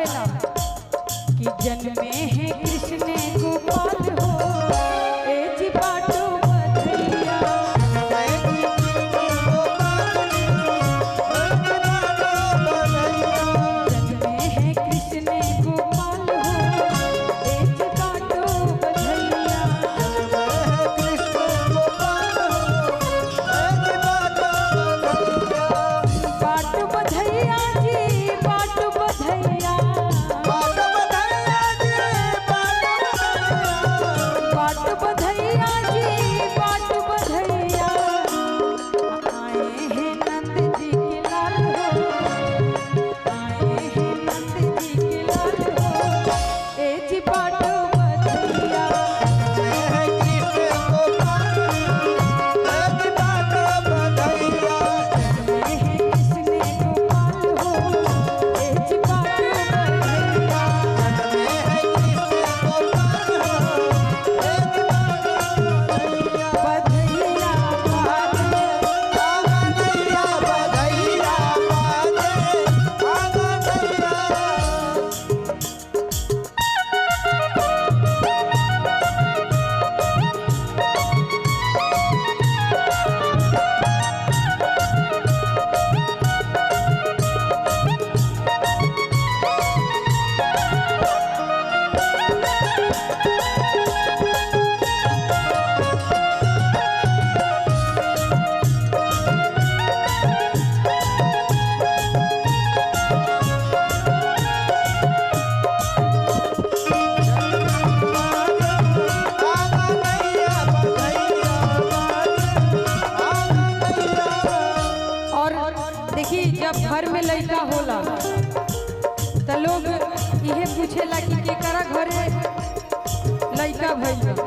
कहेला कि जन्मे है कृष्ण गोपाल हो ए जी बाटो बधैया। जन्मे है कृष्ण गोपाल हो ए जी बाटो बधैया। बाटो बधैया जी बाटो बधैया। बाट बधैया जी बाट बधैया। आए हैं नंद जी के लाल हो आए हैं नंद जी के लाल हो ए जी बाट बधैया। जन्मे है कृष्ण गोपाल हो ए जी बाट बधैया। बधैया देखी जब घर में लड़का होला तो लोग इहे पूछेला कि केकरा घरे लड़का भइल बा।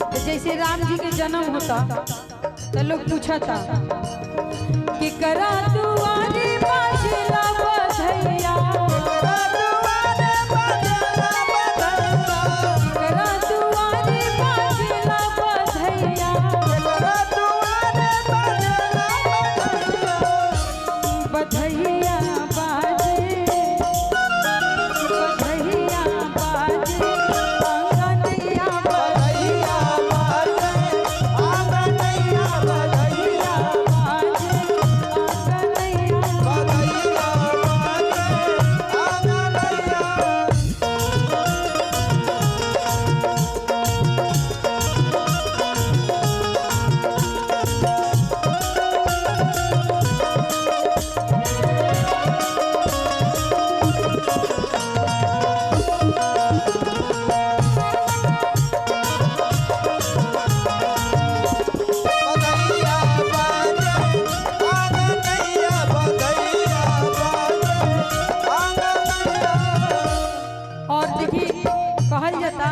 तो जैसे राम जी के जन्म होता तो लोग पूछता केकरा दुआरे बाजेला बधैया। केकरा दुआरे बाजेला बधैया। बधैया बाजे बधैया बाजे आंगनैया बधैया बाजे आंगनैया बधैया बाजे आंगनैया और देखी कहल जाता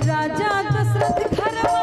राजा दशरथ घरवा